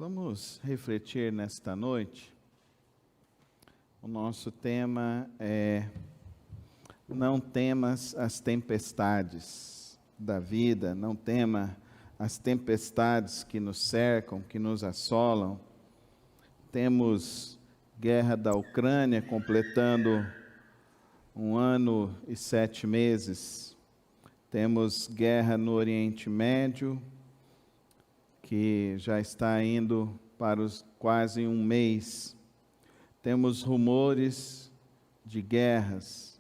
Vamos refletir nesta noite. O nosso tema é: não temas as tempestades da vida, não tema as tempestades que nos cercam, que nos assolam. Temos guerra da Ucrânia completando 1 ano e 7 meses. Temos guerra no Oriente Médio, que já está indo para quase 1 mês. Temos rumores de guerras,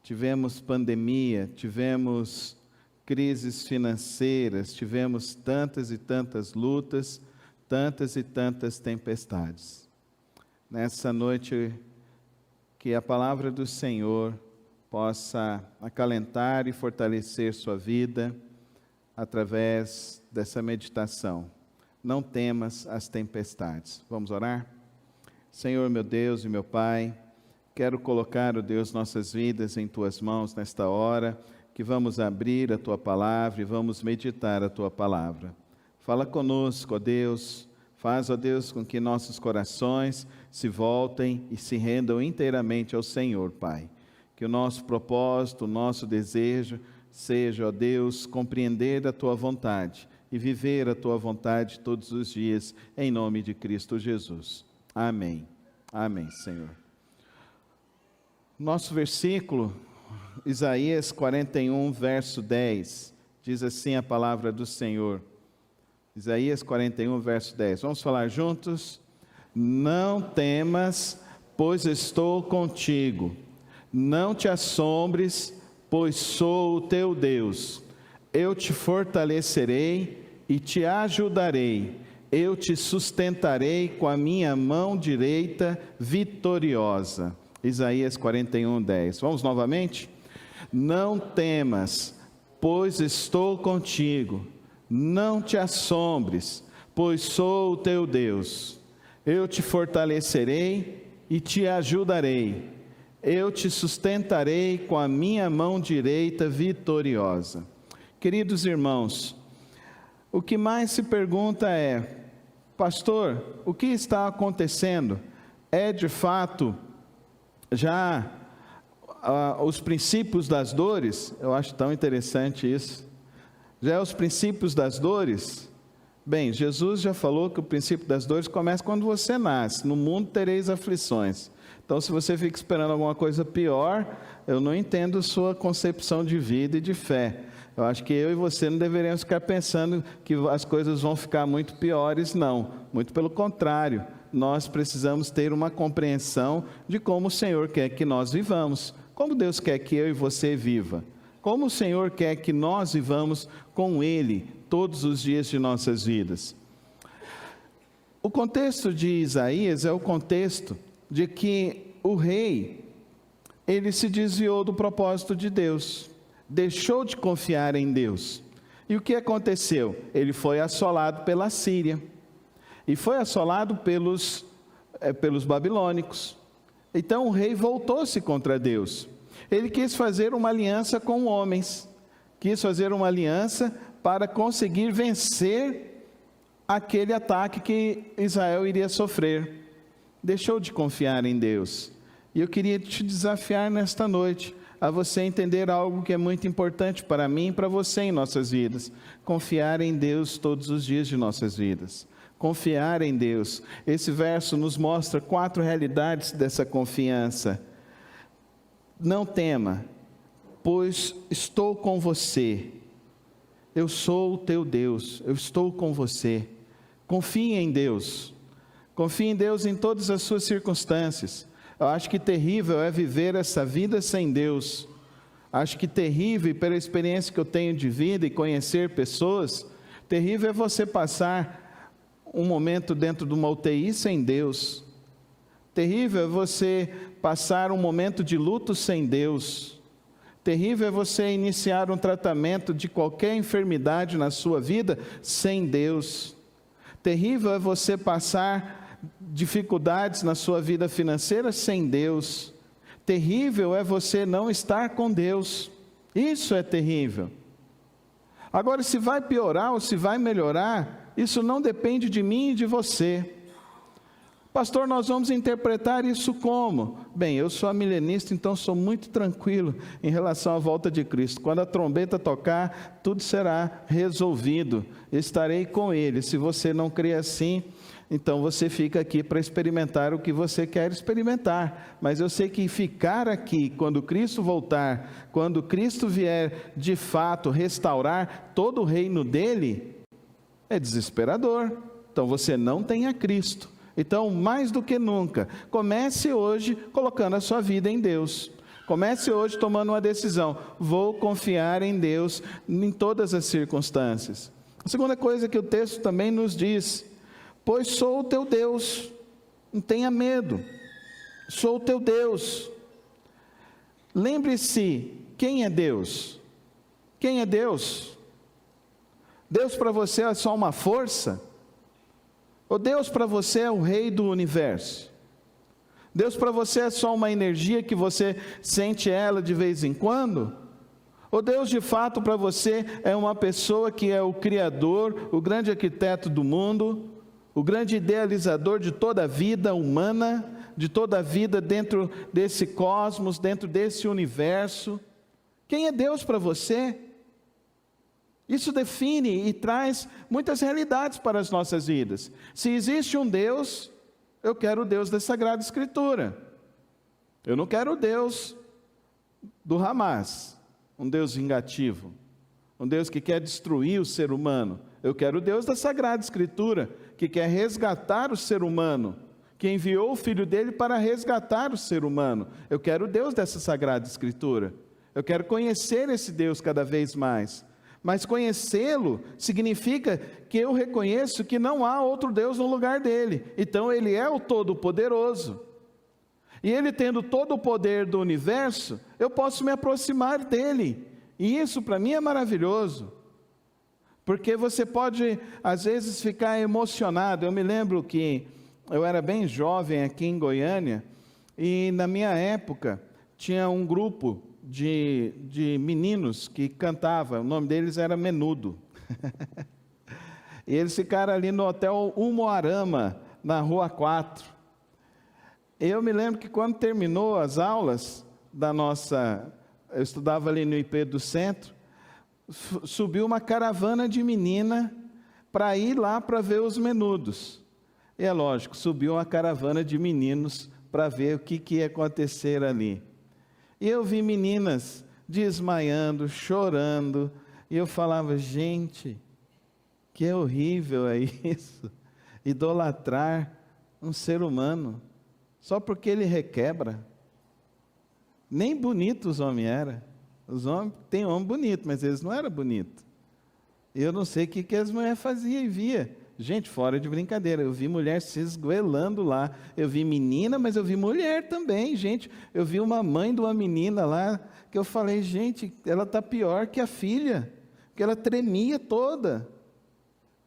tivemos pandemia, tivemos crises financeiras, tivemos tantas e tantas lutas, tantas e tantas tempestades. Nessa noite, que a palavra do Senhor possa acalentar e fortalecer sua vida através dessa meditação. Não temas as tempestades. Vamos orar? Senhor, meu Deus e meu Pai, quero colocar, ó Deus, nossas vidas em Tuas mãos nesta hora, que vamos abrir a Tua palavra e vamos meditar a Tua palavra. Fala conosco, ó Deus, faz, ó Deus, com que nossos corações se voltem e se rendam inteiramente ao Senhor, Pai. Que o nosso propósito, o nosso desejo seja, ó Deus, compreender a Tua vontade e viver a Tua vontade todos os dias, em nome de Cristo Jesus. Amém. Amém, Senhor. Nosso versículo, Isaías 41, verso 10, diz assim a palavra do Senhor. Isaías 41, verso 10. Vamos falar juntos? Não temas, pois estou contigo. Não te assombres, pois sou o teu Deus. Eu te fortalecerei e te ajudarei. Eu te sustentarei com a minha mão direita vitoriosa. Isaías 41, 10. Vamos novamente? Não temas, pois estou contigo. Não te assombres, pois sou o teu Deus. Eu te fortalecerei e te ajudarei. Eu te sustentarei com a minha mão direita vitoriosa. Queridos irmãos, o que mais se pergunta é: pastor, o que está acontecendo? É de fato já os princípios das dores? Eu acho tão interessante isso. Já é os princípios das dores? Bem, Jesus já falou que o princípio das dores começa quando você nasce. No mundo tereis aflições. Então, se você fica esperando alguma coisa pior, eu não entendo sua concepção de vida e de fé. Eu acho que eu e você não deveríamos ficar pensando que as coisas vão ficar muito piores, não. Muito pelo contrário, nós precisamos ter uma compreensão de como o Senhor quer que nós vivamos. Como Deus quer que eu e você viva. Como o Senhor quer que nós vivamos com Ele todos os dias de nossas vidas. O contexto de Isaías é o contexto de que o rei, ele se desviou do propósito de Deus, deixou de confiar em Deus. E o que aconteceu? Ele foi assolado pela Síria, e foi assolado pelos babilônicos. Então o rei voltou-se contra Deus. Ele quis fazer uma aliança com homens, quis fazer uma aliança para conseguir vencer aquele ataque que Israel iria sofrer. Deixou de confiar em Deus. E eu queria te desafiar nesta noite a você entender algo que é muito importante para mim e para você em nossas vidas. Confiar em Deus todos os dias de nossas vidas. Confiar em Deus. Esse verso nos mostra 4 realidades dessa confiança. Não tema, pois estou com você. Eu sou o teu Deus, eu estou com você. Confie em Deus. Confie em Deus em todas as suas circunstâncias. Eu acho que terrível é viver essa vida sem Deus. Acho que terrível, pela experiência que eu tenho de vida e conhecer pessoas, terrível é você passar um momento dentro de uma UTI sem Deus. Terrível é você passar um momento de luto sem Deus. Terrível é você iniciar um tratamento de qualquer enfermidade na sua vida sem Deus. Terrível é você passar dificuldades na sua vida financeira sem Deus. Terrível é você não estar com Deus. Isso é terrível. Agora, se vai piorar ou se vai melhorar, isso não depende de mim e de você. Pastor, nós vamos interpretar isso como? Bem, eu sou milenista, então sou muito tranquilo em relação à volta de Cristo. Quando a trombeta tocar, tudo será resolvido. Estarei com Ele. Se você não crê assim, então você fica aqui para experimentar o que você quer experimentar. Mas eu sei que ficar aqui, quando Cristo voltar, quando Cristo vier de fato restaurar todo o reino dele, é desesperador. Então você não tem a Cristo. Então, mais do que nunca, comece hoje colocando a sua vida em Deus. Comece hoje tomando uma decisão. Vou confiar em Deus em todas as circunstâncias. A segunda coisa que o texto também nos diz: pois sou o teu Deus, não tenha medo, sou o teu Deus. Lembre-se, quem é Deus? Quem é Deus? Deus para você é só uma força? Ou Deus para você é o rei do universo? Deus para você é só uma energia que você sente ela de vez em quando? Ou Deus de fato para você é uma pessoa que é o Criador, o grande arquiteto do mundo, o grande idealizador de toda a vida humana, de toda a vida dentro desse cosmos, dentro desse universo? Quem é Deus para você? Isso define e traz muitas realidades para as nossas vidas. Se existe um Deus, eu quero o Deus da Sagrada Escritura. Eu não quero o Deus do Hamas, um Deus vingativo, um Deus que quer destruir o ser humano. Eu quero o Deus da Sagrada Escritura, que quer resgatar o ser humano, que enviou o Filho dele para resgatar o ser humano. Eu quero o Deus dessa Sagrada Escritura. Eu quero conhecer esse Deus cada vez mais. Mas conhecê-lo significa que eu reconheço que não há outro Deus no lugar dele. Então ele é o Todo-Poderoso. E ele tendo todo o poder do universo, eu posso me aproximar dele. E isso para mim é maravilhoso. Porque você pode às vezes ficar emocionado. Eu me lembro que eu era bem jovem aqui em Goiânia. E na minha época tinha um grupo de meninos que cantavam, o nome deles era Menudo. E eles ficaram ali no hotel Umuarama, na Rua 4. Eu me lembro que quando terminou as aulas da nossa, eu estudava ali no IP do centro, subiu uma caravana de menina para ir lá para ver os Menudos. E é lógico, subiu uma caravana de meninos para ver o que ia acontecer ali. E eu vi meninas desmaiando, chorando, e eu falava, gente, que horrível é isso, idolatrar um ser humano, só porque ele requebra. Nem bonitos os homens eram. Os homens, tem homem bonito, mas eles não eram bonitos. Eu não sei o que as mulheres faziam e via. Gente, fora de brincadeira, eu vi mulher se esgoelando lá, eu vi menina, mas eu vi mulher também, gente, eu vi uma mãe de uma menina lá, que eu falei, gente, ela está pior que a filha, porque ela tremia toda.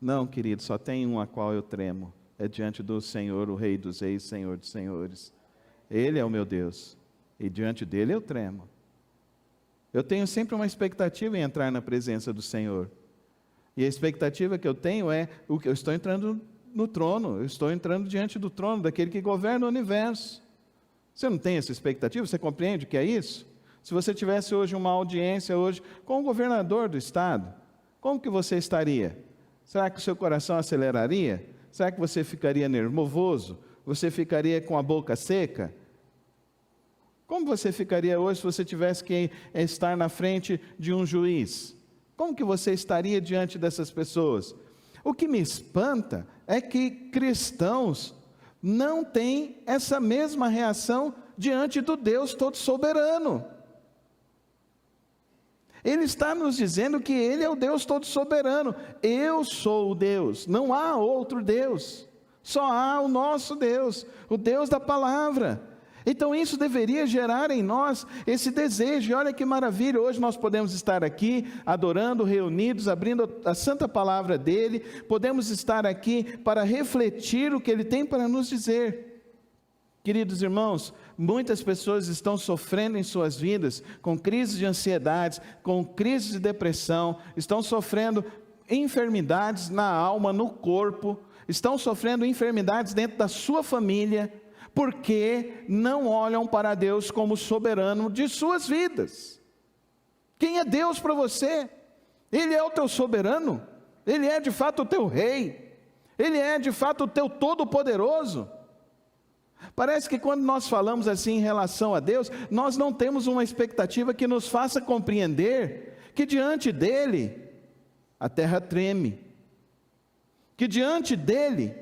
Não, querido, só tem um a qual eu tremo, é diante do Senhor, o Rei dos Reis, Senhor dos Senhores. Ele é o meu Deus, e diante dele eu tremo. Eu tenho sempre uma expectativa em entrar na presença do Senhor. E a expectativa que eu tenho é, eu estou entrando no trono, eu estou entrando diante do trono daquele que governa o universo. Você não tem essa expectativa? Você compreende o que é isso? Se você tivesse hoje uma audiência hoje com o governador do estado, como que você estaria? Será que o seu coração aceleraria? Será que você ficaria nervoso? Você ficaria com a boca seca? Como você ficaria hoje se você tivesse que estar na frente de um juiz? Como que você estaria diante dessas pessoas? O que me espanta é que cristãos não têm essa mesma reação diante do Deus todo-soberano. Ele está nos dizendo que Ele é o Deus todo-soberano. Eu sou o Deus, não há outro Deus. Só há o nosso Deus, o Deus da palavra. Então isso deveria gerar em nós esse desejo. E olha que maravilha, hoje nós podemos estar aqui adorando, reunidos, abrindo a santa palavra dEle. Podemos estar aqui para refletir o que Ele tem para nos dizer. Queridos irmãos, muitas pessoas estão sofrendo em suas vidas com crises de ansiedade, com crises de depressão, estão sofrendo enfermidades na alma, no corpo, estão sofrendo enfermidades dentro da sua família, porque não olham para Deus como soberano de suas vidas. Quem é Deus para você? Ele é o teu soberano? Ele é de fato o teu rei? Ele é de fato o teu todo-poderoso? Parece que quando nós falamos assim em relação a Deus, nós não temos uma expectativa que nos faça compreender que diante dele a terra treme, que diante dele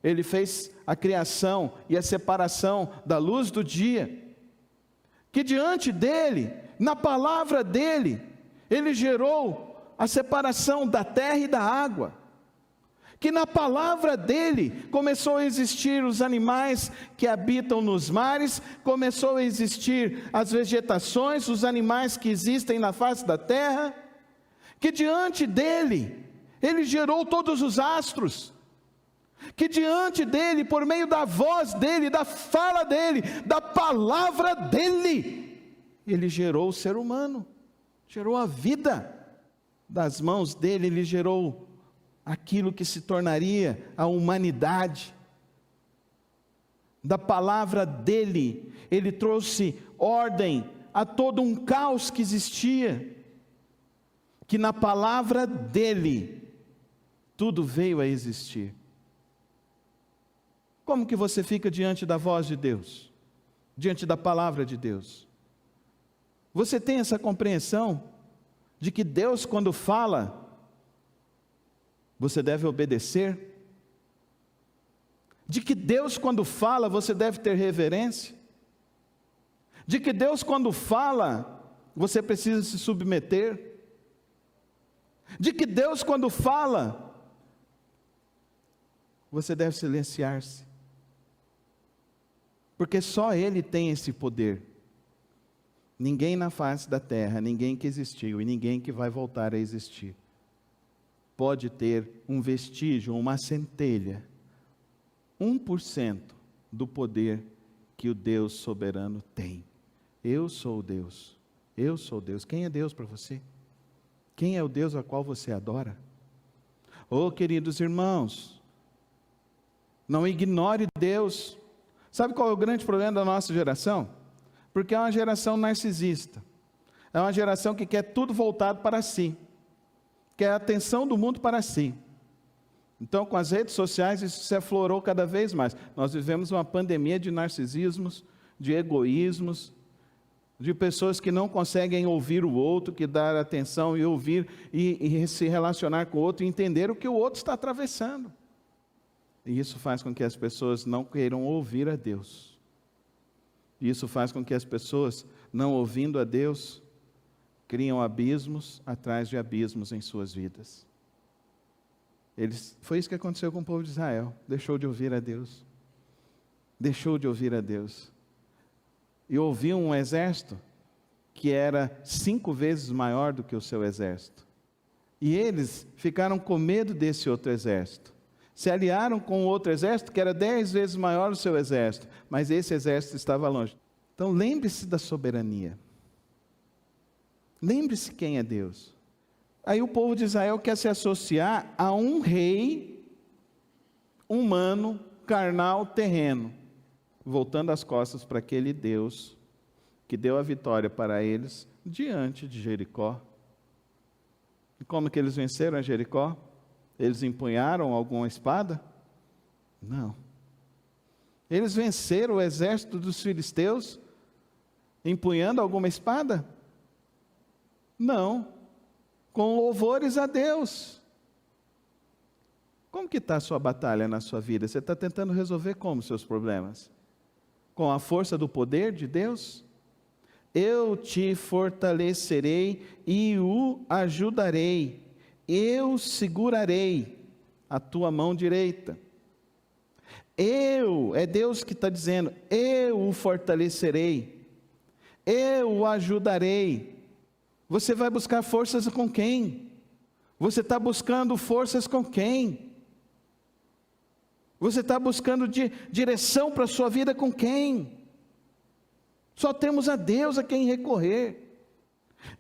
ele fez a criação e a separação da luz do dia, que diante dele, na palavra dele, ele gerou a separação da terra e da água, que na palavra dele começou a existir os animais que habitam nos mares, começou a existir as vegetações, os animais que existem na face da terra, que diante dele, ele gerou todos os astros, que diante dele, por meio da voz dele, da fala dele, da palavra dele, ele gerou o ser humano, gerou a vida. Das mãos dele, ele gerou aquilo que se tornaria a humanidade. Da palavra dele, ele trouxe ordem a todo um caos que existia, que na palavra dele, tudo veio a existir. Como que você fica diante da voz de Deus? Diante da palavra de Deus? Você tem essa compreensão de que Deus, quando fala, você deve obedecer? De que Deus, quando fala, você deve ter reverência? De que Deus, quando fala, você precisa se submeter? De que Deus, quando fala, você deve silenciar-se? Porque só Ele tem esse poder. Ninguém na face da terra, ninguém que existiu e ninguém que vai voltar a existir, pode ter um vestígio, uma centelha, 1% do poder que o Deus soberano tem. Eu sou Deus, eu sou Deus. Quem é Deus para você? Quem é o Deus a qual você adora? Oh, queridos irmãos, não ignore Deus. Sabe qual é o grande problema da nossa geração? Porque é uma geração narcisista, é uma geração que quer tudo voltado para si, quer a atenção do mundo para si. Então, com as redes sociais, isso se aflorou cada vez mais. Nós vivemos uma pandemia de narcisismos, de egoísmos, de pessoas que não conseguem ouvir o outro, que dar atenção e ouvir e se relacionar com o outro e entender o que o outro está atravessando. E isso faz com que as pessoas não queiram ouvir a Deus. E isso faz com que as pessoas, não ouvindo a Deus, criam abismos atrás de abismos em suas vidas. Foi isso que aconteceu com o povo de Israel. Deixou de ouvir a Deus. Deixou de ouvir a Deus. E ouviu um exército que era 5 vezes maior do que o seu exército. E eles ficaram com medo desse outro exército. Se aliaram com outro exército que era 10 vezes maior do seu exército, mas esse exército estava longe. Então lembre-se da soberania. Lembre-se quem é Deus. Aí o povo de Israel quer se associar a um rei humano, carnal, terreno, voltando as costas para aquele Deus que deu a vitória para eles diante de Jericó. E como que eles venceram a Jericó? Eles empunharam alguma espada? Não. Eles venceram o exército dos filisteus empunhando alguma espada? Não. Com louvores a Deus. Como que está a sua batalha na sua vida? Você está tentando resolver como seus problemas? Com a força do poder de Deus? Eu te fortalecerei e o ajudarei. Eu segurarei a tua mão direita. É Deus que está dizendo, eu o fortalecerei, eu o ajudarei. Você vai buscar forças com quem? Você está buscando forças com quem? Você está buscando direção para a sua vida com quem? Só temos a Deus a quem recorrer.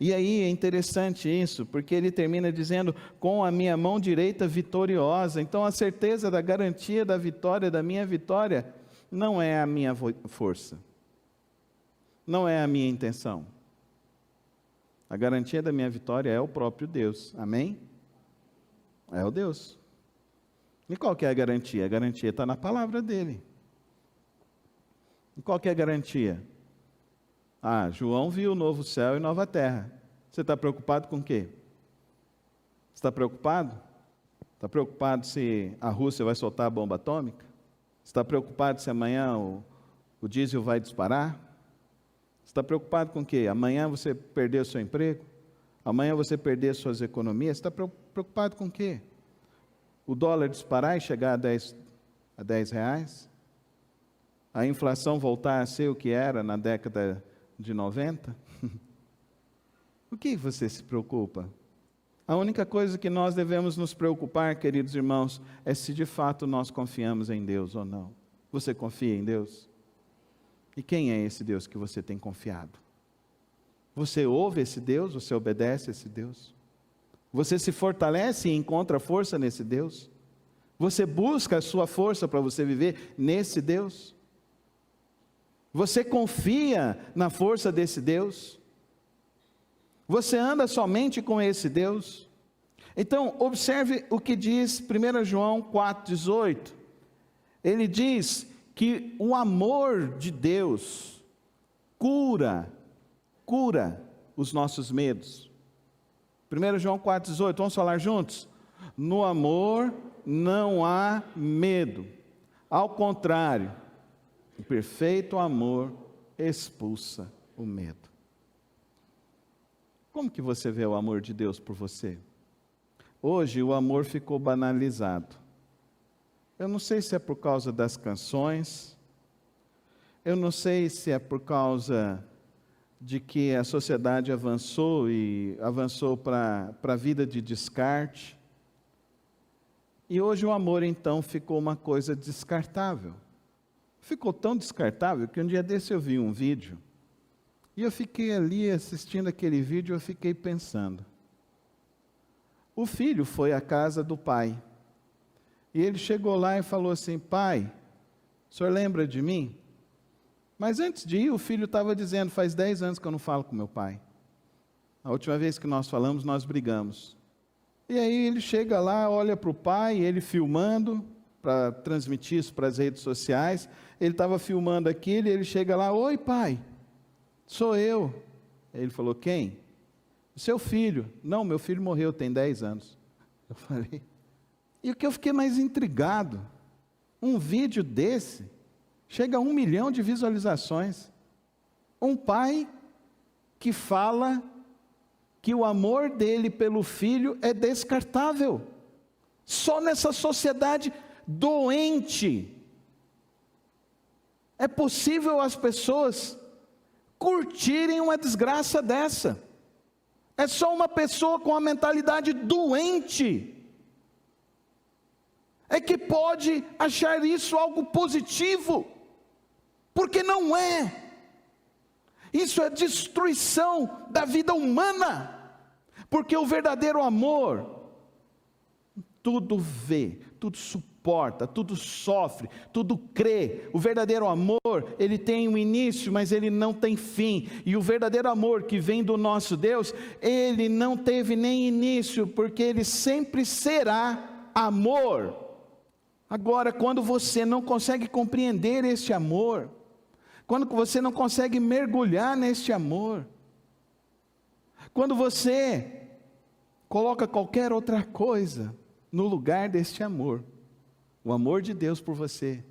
E aí é interessante isso, porque ele termina dizendo, com a minha mão direita vitoriosa. Então a certeza da garantia da vitória, da minha vitória, não é a minha força, não é a minha intenção. A garantia da minha vitória é o próprio Deus, amém? É o Deus. E qual que é a garantia? A garantia está na palavra dele. E qual que é a garantia? Ah, João viu o novo céu e nova terra. Você está preocupado com o quê? Você está preocupado? Está preocupado se a Rússia vai soltar a bomba atômica? Você está preocupado se amanhã o diesel vai disparar? Você está preocupado com o quê? Amanhã você perder o seu emprego? Amanhã você perder suas economias? Você está preocupado com o quê? O dólar disparar e chegar a 10 reais? A inflação voltar a ser o que era na década de 90? O que você se preocupa? A única coisa que nós devemos nos preocupar, queridos irmãos, é se de fato nós confiamos em Deus ou não. Você confia em Deus? E quem é esse Deus que você tem confiado? Você ouve esse Deus? Você obedece a esse Deus? Você se fortalece e encontra força nesse Deus? Você busca a sua força para você viver nesse Deus? Você confia na força desse Deus? Você anda somente com esse Deus? Então, observe o que diz 1 João 4,18. Ele diz que o amor de Deus cura os nossos medos. 1 João 4,18, vamos falar juntos? No amor não há medo. Ao contrário, o perfeito amor expulsa o medo. Como que você vê o amor de Deus por você? Hoje o amor ficou banalizado. Eu não sei se é por causa das canções, eu não sei se é por causa de que a sociedade avançou para a vida de descarte. E hoje o amor então ficou uma coisa descartável. Ficou tão descartável que um dia desse eu vi um vídeo, e eu fiquei ali assistindo aquele vídeo, eu fiquei pensando. O filho foi à casa do pai, e ele chegou lá e falou assim, pai, o senhor lembra de mim? Mas antes de ir, o filho estava dizendo, faz 10 anos que eu não falo com meu pai. A última vez que nós falamos, nós brigamos. E aí ele chega lá, olha para o pai, ele filmando, para transmitir isso para as redes sociais, ele estava filmando aquilo, e ele chega lá, oi pai, sou eu. Aí ele falou, quem? Seu filho. Não, meu filho morreu, tem 10 anos. Eu falei, e o que eu fiquei mais intrigado, um vídeo desse, chega a 1 milhão de visualizações, um pai que fala que o amor dele pelo filho é descartável, só nessa sociedade doente, é possível as pessoas curtirem uma desgraça dessa. É só uma pessoa com a mentalidade doente é que pode achar isso algo positivo, porque não é. Isso é destruição da vida humana, porque o verdadeiro amor tudo vê, tudo suporta, tudo sofre, tudo crê. O verdadeiro amor, ele tem um início, mas ele não tem fim. E o verdadeiro amor que vem do nosso Deus, ele não teve nem início, porque ele sempre será amor. Agora, quando você não consegue compreender este amor, quando você não consegue mergulhar neste amor, quando você coloca qualquer outra coisa no lugar deste amor, o amor de Deus por você,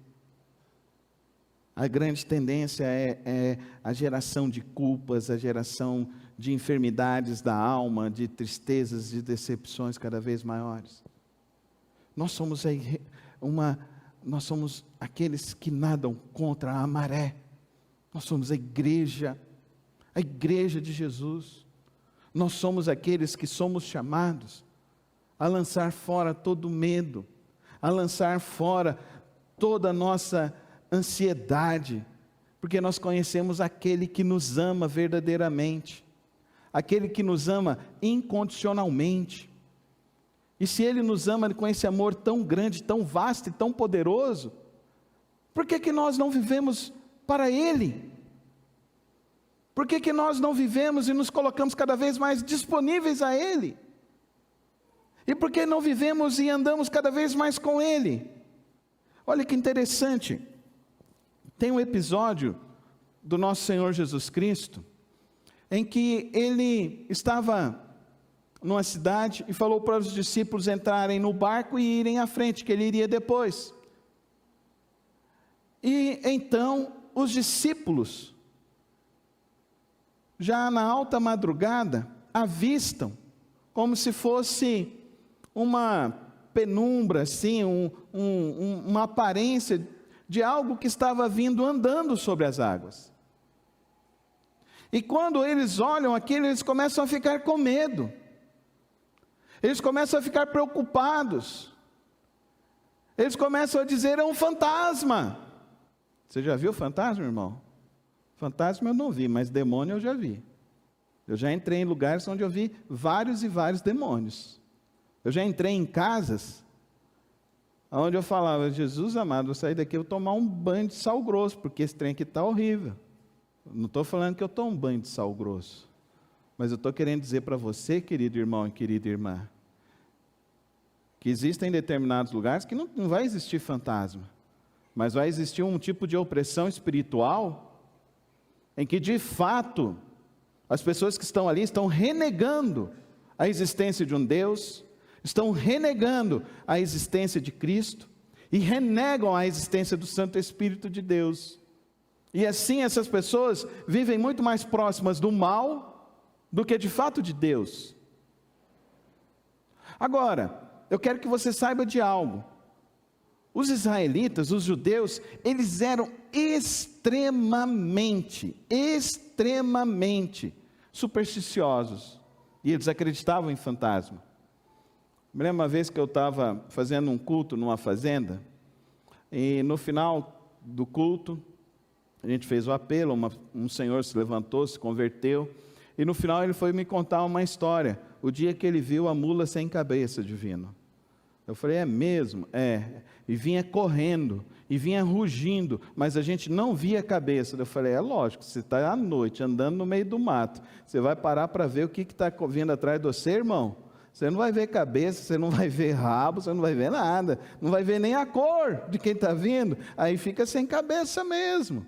a grande tendência é a geração de culpas, a geração de enfermidades da alma, de tristezas, de decepções cada vez maiores. Nós somos aqueles que nadam contra a maré. Nós somos a igreja de Jesus. Nós somos aqueles que somos chamados a lançar fora todo medo, a lançar fora toda a nossa ansiedade, porque nós conhecemos aquele que nos ama verdadeiramente, aquele que nos ama incondicionalmente. E se Ele nos ama com esse amor tão grande, tão vasto e tão poderoso, por que que nós não vivemos para Ele? Por que que nós não vivemos e nos colocamos cada vez mais disponíveis a Ele? E por que não vivemos e andamos cada vez mais com Ele? Olha que interessante, tem um episódio do nosso Senhor Jesus Cristo, em que Ele estava numa cidade e falou para os discípulos entrarem no barco e irem à frente, que Ele iria depois. E então os discípulos, já na alta madrugada, avistam, como se fosse uma penumbra, assim, uma aparência de algo que estava vindo andando sobre as águas. E quando eles olham aquilo, eles começam a ficar com medo, eles começam a ficar preocupados, eles começam a dizer: é um fantasma. Você já viu fantasma, irmão? Fantasma eu não vi, mas demônio eu já vi. Eu já entrei em lugares onde eu vi vários e vários demônios. Eu já entrei em casas onde eu falava: Jesus amado, vou sair daqui e vou tomar um banho de sal grosso, porque esse trem aqui está horrível. Não estou falando que eu tomo um banho de sal grosso, mas eu estou querendo dizer para você, querido irmão e querida irmã, que existem determinados lugares que não vai existir fantasma, mas vai existir um tipo de opressão espiritual, em que de fato, as pessoas que estão ali estão renegando a existência de um Deus, estão renegando a existência de Cristo, e renegam a existência do Santo Espírito de Deus. E assim essas pessoas vivem muito mais próximas do mal, do que de fato de Deus. Agora, eu quero que você saiba de algo. Os israelitas, os judeus, eles eram extremamente supersticiosos. E eles acreditavam em fantasma. Me lembro uma vez que eu estava fazendo um culto numa fazenda, e no final do culto, a gente fez o apelo, um senhor se levantou, se converteu, e no final ele foi me contar uma história, o dia que ele viu a mula sem cabeça, divino. Eu falei: é mesmo? É. E vinha correndo, e vinha rugindo, mas a gente não via a cabeça. Eu falei: é lógico, você está à noite, andando no meio do mato, você vai parar para ver o que está vindo atrás de você, irmão? Você não vai ver cabeça, você não vai ver rabo, você não vai ver nada, não vai ver nem a cor de quem está vindo, aí fica sem cabeça mesmo.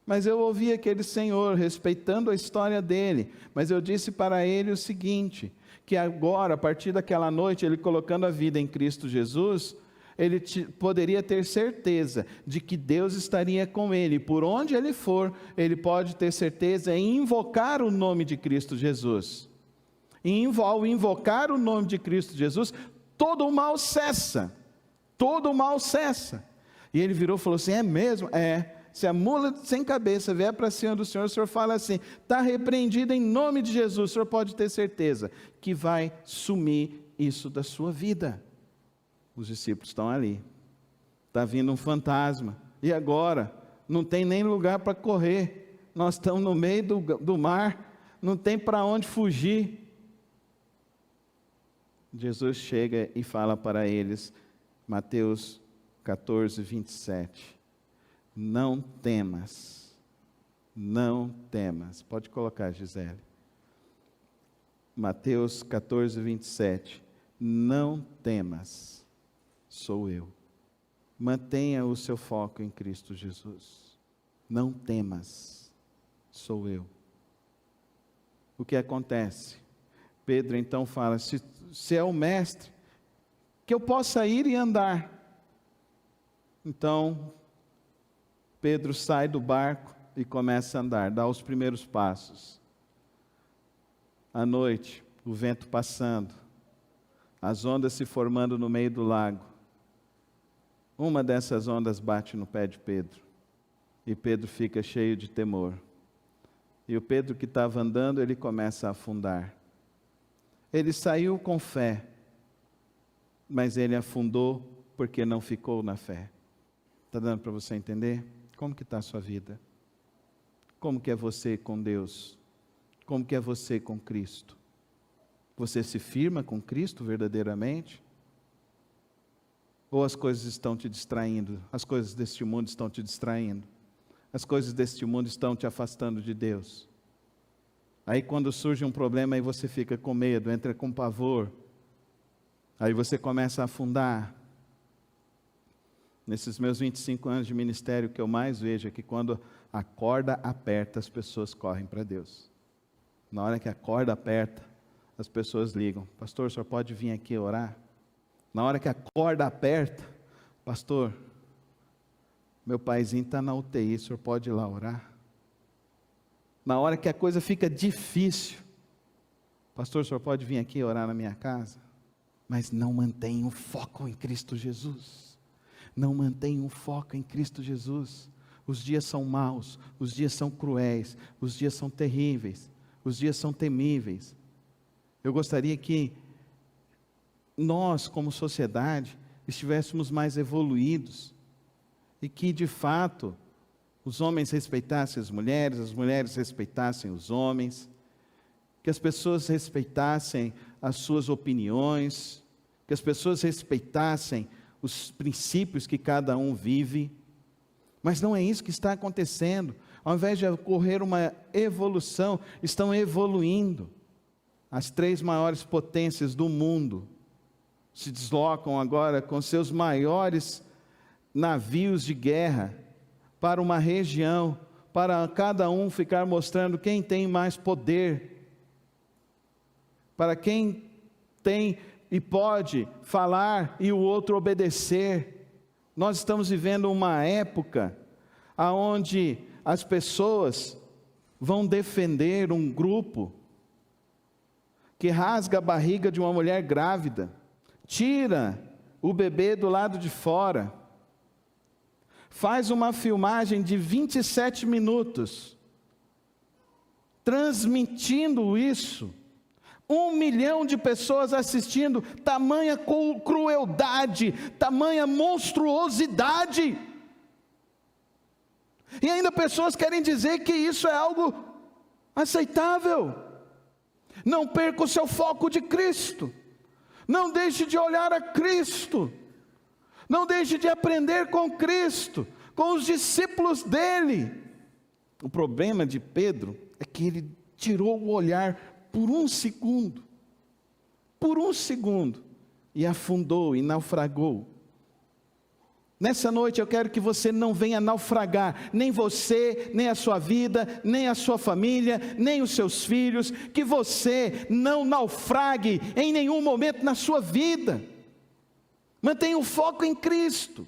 Mas eu ouvi aquele senhor, respeitando a história dele, mas eu disse para ele o seguinte, que agora, a partir daquela noite, ele colocando a vida em Cristo Jesus, ele poderia ter certeza de que Deus estaria com ele, por onde ele for, ele pode ter certeza em invocar o nome de Cristo Jesus. E ao invocar o nome de Cristo Jesus, todo o mal cessa, todo o mal cessa. E ele virou e falou assim: é mesmo? É. Se a mula sem cabeça vier para cima do Senhor, o Senhor fala assim: está repreendida em nome de Jesus, o Senhor pode ter certeza que vai sumir isso da sua vida. Os discípulos estão ali, está vindo um fantasma, e agora? Não tem nem lugar para correr, nós estamos no meio do mar, não tem para onde fugir. Jesus chega e fala para eles, Mateus 14, 27, não temas, não temas. Pode colocar, Gisele. Mateus 14, 27. Não temas, sou eu. Mantenha o seu foco em Cristo Jesus. Não temas, sou eu. O que acontece? Pedro então fala: se é o mestre, que eu possa ir e andar. Então, Pedro sai do barco e começa a andar, dá os primeiros passos. À noite, o vento passando, as ondas se formando no meio do lago. Uma dessas ondas bate no pé de Pedro, e Pedro fica cheio de temor. E o Pedro que estava andando, ele começa a afundar. Ele saiu com fé, mas ele afundou porque não ficou na fé. Está dando para você entender? Como que está a sua vida? Como que é você com Deus? Como que é você com Cristo? Você se firma com Cristo verdadeiramente? Ou as coisas estão te distraindo? As coisas deste mundo estão te distraindo? As coisas deste mundo estão te afastando de Deus? Aí quando surge um problema, aí você fica com medo, entra com pavor. Aí você começa a afundar. Nesses meus 25 anos de ministério, o que eu mais vejo é que quando a corda aperta, as pessoas correm para Deus. Na hora que a corda aperta, as pessoas ligam: pastor, o senhor pode vir aqui orar? Na hora que a corda aperta: pastor, meu paizinho está na UTI, o senhor pode ir lá orar? Na hora que a coisa fica difícil: pastor, o senhor pode vir aqui orar na minha casa? Mas não mantém o foco em Cristo Jesus. Não mantém o foco em Cristo Jesus. Os dias são maus, os dias são cruéis, os dias são terríveis, os dias são temíveis. Eu gostaria que nós, como sociedade, estivéssemos mais evoluídos e que, de fato, os homens respeitassem as mulheres respeitassem os homens, que as pessoas respeitassem as suas opiniões, que as pessoas respeitassem os princípios que cada um vive. Mas não é isso que está acontecendo. Ao invés de ocorrer uma evolução, estão evoluindo. As 3 maiores potências do mundo se deslocam agora com seus maiores navios de guerra para uma região, para cada um ficar mostrando quem tem mais poder, para quem tem e pode falar e o outro obedecer. Nós estamos vivendo uma época onde as pessoas vão defender um grupo que rasga a barriga de uma mulher grávida, tira o bebê do lado de fora, faz uma filmagem de 27 minutos, transmitindo isso, 1 milhão de pessoas assistindo, tamanha crueldade, tamanha monstruosidade. E ainda pessoas querem dizer que isso é algo aceitável. Não perca o seu foco de Cristo. Não deixe de olhar a Cristo. Não deixe de aprender com Cristo, com os discípulos dele. O problema de Pedro é que ele tirou o olhar por um segundo, e afundou e naufragou. Nessa noite eu quero que você não venha naufragar, nem você, nem a sua vida, nem a sua família, nem os seus filhos, que você não naufrague em nenhum momento na sua vida. Mantenha o foco em Cristo.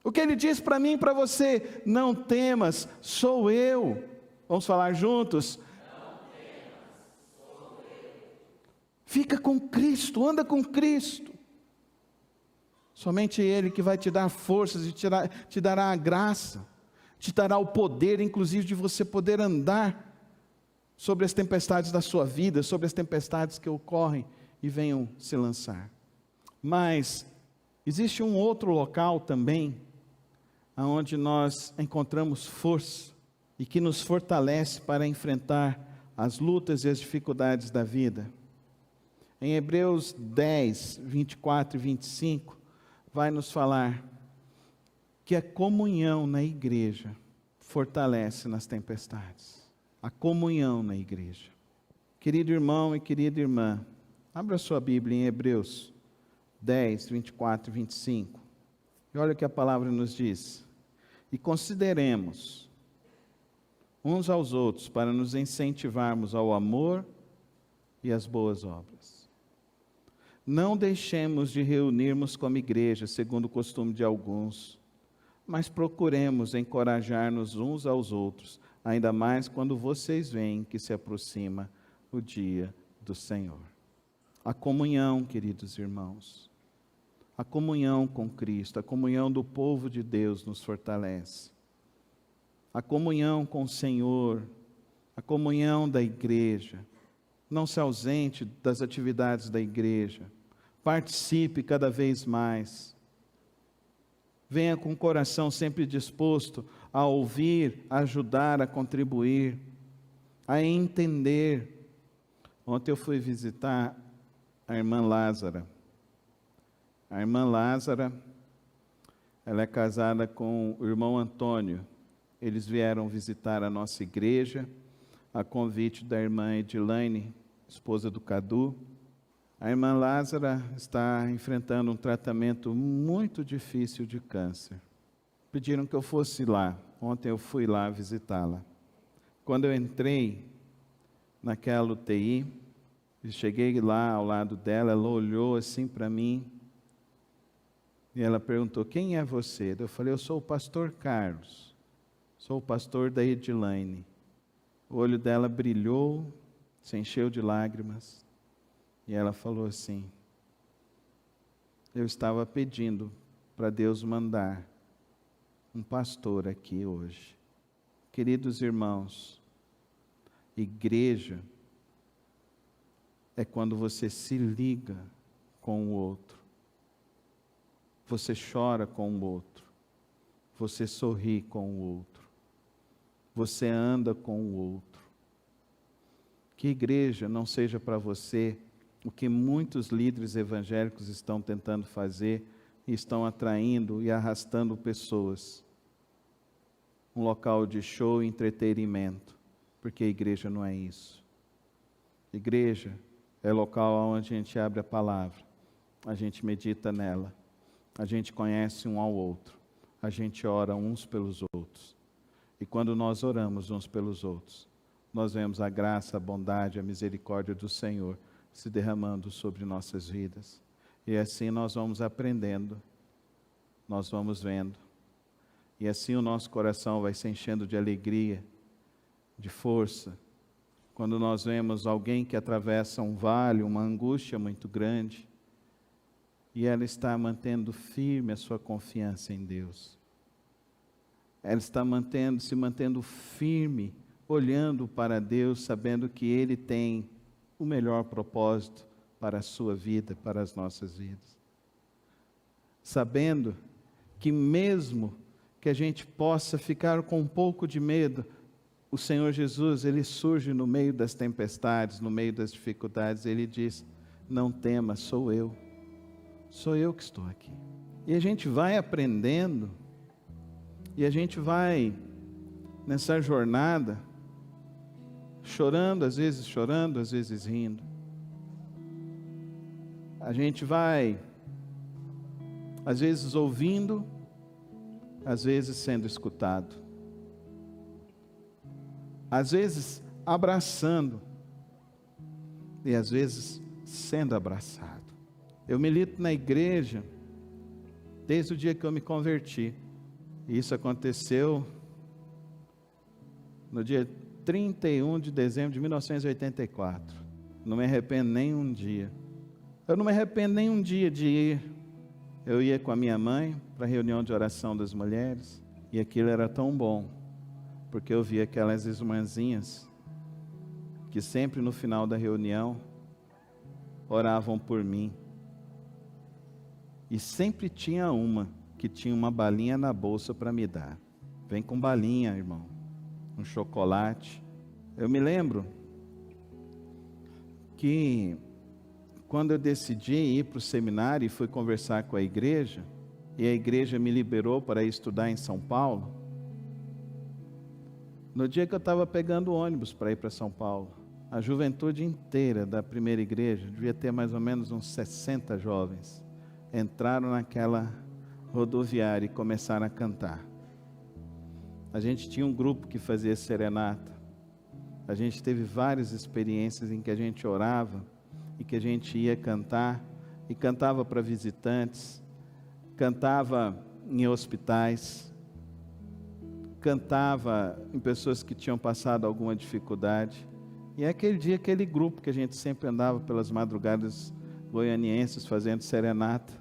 O que Ele diz para mim e para você: não temas, sou eu. Vamos falar juntos? Fica com Cristo, anda com Cristo. Somente Ele que vai te dar forças e te dará a graça, te dará o poder, inclusive, de você poder andar sobre as tempestades da sua vida, sobre as tempestades que ocorrem e venham se lançar. Mas existe um outro local também, onde nós encontramos força e que nos fortalece para enfrentar as lutas e as dificuldades da vida. Em Hebreus 10, 24 e 25, vai nos falar que a comunhão na igreja fortalece nas tempestades. A comunhão na igreja. Querido irmão e querida irmã, abra sua Bíblia em Hebreus 10, 24 e 25. E olha o que a palavra nos diz. E consideremos uns aos outros para nos incentivarmos ao amor e às boas obras. Não deixemos de reunirmos como igreja, segundo o costume de alguns, mas procuremos encorajar-nos uns aos outros, ainda mais quando vocês veem que se aproxima o dia do Senhor. A comunhão, queridos irmãos, a comunhão com Cristo, a comunhão do povo de Deus nos fortalece. A comunhão com o Senhor, a comunhão da igreja. Não se ausente das atividades da igreja. Participe cada vez mais. Venha com o coração sempre disposto a ouvir, a ajudar, a contribuir. a entender. Ontem eu fui visitar a irmã Lázara. A irmã Lázara, ela é casada com o irmão Antônio. Eles vieram visitar a nossa igreja, a convite da irmã Edilane, esposa do Cadu. A irmã Lázara está enfrentando um tratamento muito difícil de câncer. Pediram que eu fosse lá. Ontem eu fui lá visitá-la. Quando eu entrei naquela UTI, cheguei lá ao lado dela, ela olhou assim para mim, e ela perguntou: quem é você? Eu falei: eu sou o pastor Carlos, sou o pastor da Edilane. O olho dela brilhou, se encheu de lágrimas, e ela falou assim: eu estava pedindo para Deus mandar um pastor aqui hoje. Queridos irmãos, igreja é quando você se liga com o outro, você chora com o outro, você sorri com o outro, você anda com o outro. Que igreja não seja para você o que muitos líderes evangélicos estão tentando fazer e estão atraindo e arrastando pessoas. Um local de show e entretenimento, porque a igreja não é isso. Igreja é local onde a gente abre a palavra, a gente medita nela, a gente conhece um ao outro, a gente ora uns pelos outros. E quando nós oramos uns pelos outros, nós vemos a graça, a bondade, a misericórdia do Senhor se derramando sobre nossas vidas. E assim nós vamos aprendendo, nós vamos vendo. E assim o nosso coração vai se enchendo de alegria, de força, quando nós vemos alguém que atravessa um vale, uma angústia muito grande, e ela está mantendo firme a sua confiança em Deus. Ela está se mantendo firme, olhando para Deus, sabendo que Ele tem o melhor propósito para a sua vida, para as nossas vidas. Sabendo que mesmo que a gente possa ficar com um pouco de medo, o Senhor Jesus, Ele surge no meio das tempestades, no meio das dificuldades, Ele diz: não tema, sou eu que estou aqui. E a gente vai aprendendo, e a gente vai nessa jornada, chorando, às vezes rindo. A gente vai, às vezes ouvindo, às vezes sendo escutado, às vezes abraçando, e às vezes sendo abraçado. Eu milito na igreja desde o dia que eu me converti. E isso aconteceu no dia 31 de dezembro de 1984. Não me arrependo nem um dia. Eu não me arrependo nem um dia de ir. Eu ia com a minha mãe para a reunião de oração das mulheres, e aquilo era tão bom, porque eu via aquelas irmãzinhas que sempre no final da reunião oravam por mim. E sempre tinha uma que tinha uma balinha na bolsa para me dar. Vem com balinha, irmão, um chocolate. Eu me lembro que quando eu decidi ir para o seminário e fui conversar com a igreja, e a igreja me liberou para ir estudar em São Paulo, no dia que eu estava pegando o ônibus para ir para São Paulo, a juventude inteira da primeira igreja, devia ter mais ou menos uns 60 jovens, entraram naquela rodoviária e começaram a cantar. A gente tinha um grupo que fazia serenata. A gente teve várias experiências em que a gente orava e que a gente ia cantar, e cantava para visitantes, cantava em hospitais, cantava em pessoas que tinham passado alguma dificuldade. E é aquele dia, aquele grupo que a gente sempre andava pelas madrugadas goianienses fazendo serenata,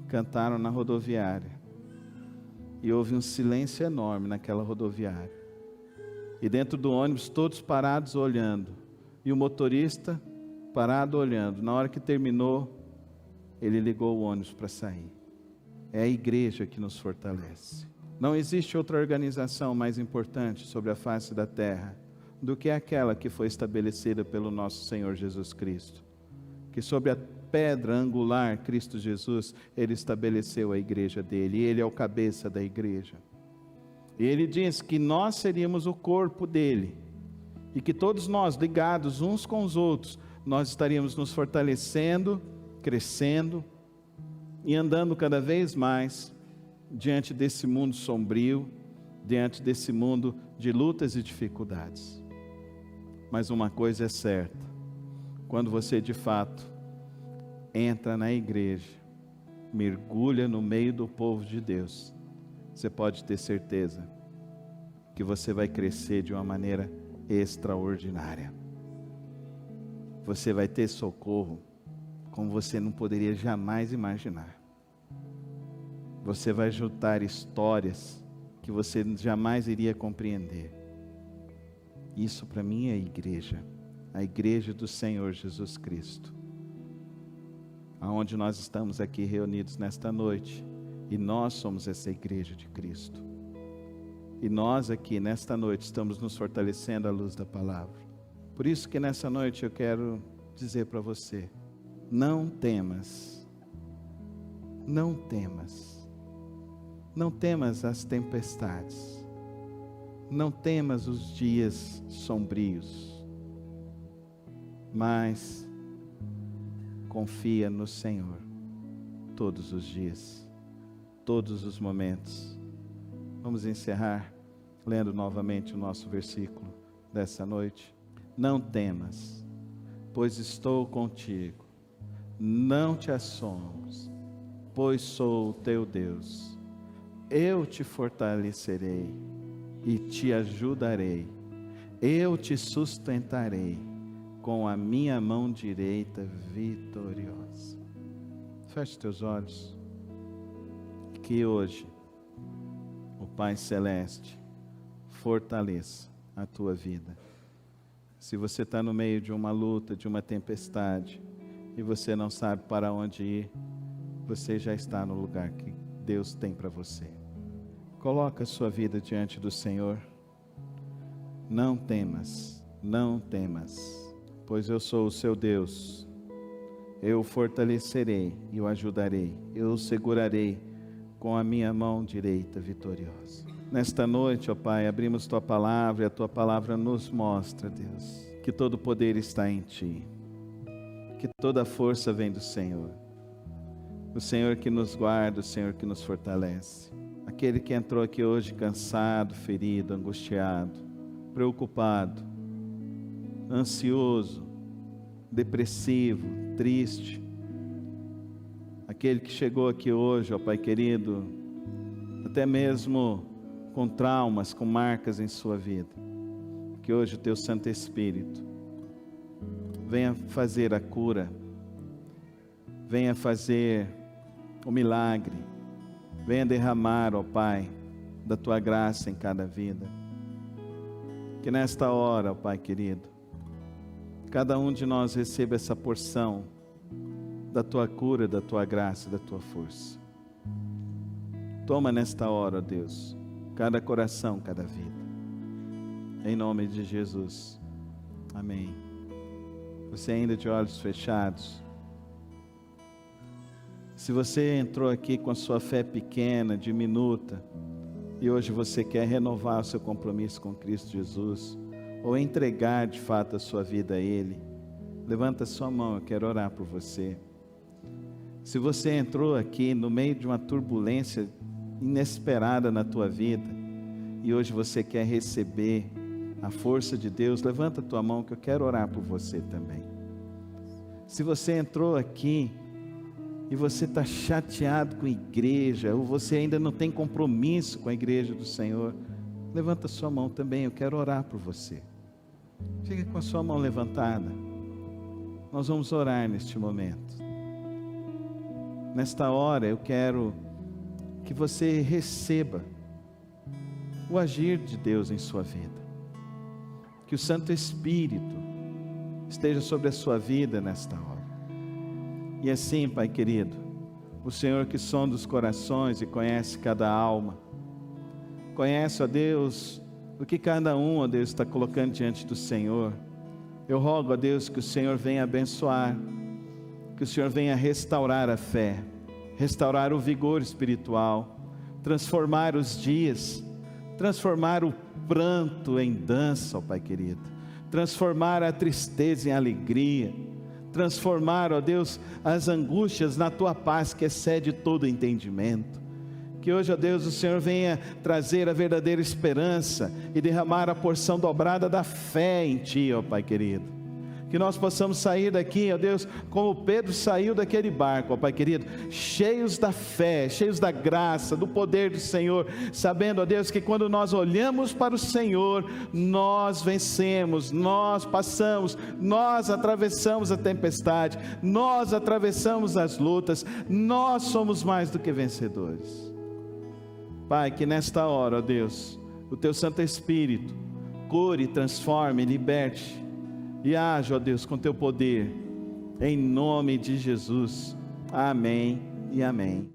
cantaram na rodoviária. E houve um silêncio enorme naquela rodoviária. E dentro do ônibus, todos parados olhando. E o motorista parado olhando. Na hora que terminou, ele ligou o ônibus para sair. É a igreja que nos fortalece. Não existe outra organização mais importante sobre a face da terra. do que aquela que foi estabelecida pelo nosso Senhor Jesus Cristo. Que sobre a pedra angular, Cristo Jesus, Ele estabeleceu a igreja dele, e Ele é o cabeça da igreja. E Ele diz que nós seríamos o corpo dele, e que todos nós, ligados uns com os outros, nós estaríamos nos fortalecendo, crescendo, e andando cada vez mais, diante desse mundo sombrio, diante desse mundo de lutas e dificuldades. Mas uma coisa é certa, quando você de fato entra na igreja, mergulha no meio do povo de Deus, você pode ter certeza que você vai crescer de uma maneira extraordinária. Você vai ter socorro como você não poderia jamais imaginar. Você vai juntar histórias que você jamais iria compreender. Isso para mim é a igreja do Senhor Jesus Cristo, aonde nós estamos aqui reunidos nesta noite, e nós somos essa igreja de Cristo, e nós aqui nesta noite estamos nos fortalecendo à luz da palavra. Por isso que nessa noite eu quero dizer para você, não temas, não temas, não temas as tempestades, não temas os dias sombrios, mas confia no Senhor todos os dias, todos os momentos. Vamos encerrar lendo novamente o nosso versículo dessa noite. Não temas, pois estou contigo. Não te assombres, pois sou o teu Deus. Eu te fortalecerei e te ajudarei. Eu te sustentarei com a minha mão direita vitoriosa. Feche teus olhos. Que hoje o Pai Celeste fortaleça a tua vida. Se você está no meio de uma luta, de uma tempestade, e você não sabe para onde ir, você já está no lugar que Deus tem para você. Coloca a sua vida diante do Senhor. Não temas, não temas, pois eu sou o seu Deus. Eu o fortalecerei e o ajudarei. Eu o segurarei com a minha mão direita vitoriosa. Nesta noite, ó Pai, abrimos Tua palavra e a Tua palavra nos mostra, Deus, que todo poder está em Ti, que toda força vem do Senhor. O Senhor que nos guarda, o Senhor que nos fortalece. Aquele que entrou aqui hoje cansado, ferido, angustiado, preocupado, ansioso, depressivo, triste. Aquele que chegou aqui hoje, ó Pai querido, até mesmo com traumas, com marcas em sua vida. Que hoje o Teu Santo Espírito venha fazer a cura, venha fazer o milagre, venha derramar, ó Pai, da Tua graça em cada vida. Que nesta hora, ó Pai querido, cada um de nós receba essa porção da Tua cura, da Tua graça, da Tua força. Toma nesta hora, ó Deus, cada coração, cada vida. Em nome de Jesus. Amém. Você ainda de olhos fechados. Se você entrou aqui com a sua fé pequena, diminuta, e hoje você quer renovar o seu compromisso com Cristo Jesus, ou entregar de fato a sua vida a Ele, levanta a sua mão, eu quero orar por você. Se você entrou aqui no meio de uma turbulência inesperada na tua vida, e hoje você quer receber a força de Deus, levanta a tua mão que eu quero orar por você também. Se você entrou aqui e você está chateado com a igreja, ou você ainda não tem compromisso com a igreja do Senhor, levanta a sua mão também, eu quero orar por você. Fica com a sua mão levantada. Nós vamos orar neste momento. Nesta hora eu quero que você receba o agir de Deus em sua vida. Que o Santo Espírito esteja sobre a sua vida nesta hora. E assim, Pai querido, o Senhor que sonda os corações e conhece cada alma, conhece, ó Deus, o que cada um, ó Deus, está colocando diante do Senhor. Eu rogo, ó Deus, que o Senhor venha abençoar, que o Senhor venha restaurar a fé, restaurar o vigor espiritual, transformar os dias, transformar o pranto em dança, ó Pai querido, transformar a tristeza em alegria, transformar, ó Deus, as angústias na Tua paz que excede todo entendimento. Que hoje, ó Deus, o Senhor venha trazer a verdadeira esperança e derramar a porção dobrada da fé em Ti, ó Pai querido. Que nós possamos sair daqui, ó Deus, como Pedro saiu daquele barco, ó Pai querido, cheios da fé, cheios da graça, do poder do Senhor, sabendo, ó Deus, que quando nós olhamos para o Senhor, nós vencemos, nós passamos, nós atravessamos a tempestade, nós atravessamos as lutas, nós somos mais do que vencedores. Pai, que nesta hora, ó Deus, o Teu Santo Espírito cure, transforme, liberte e haja, ó Deus, com Teu poder, em nome de Jesus. Amém e amém.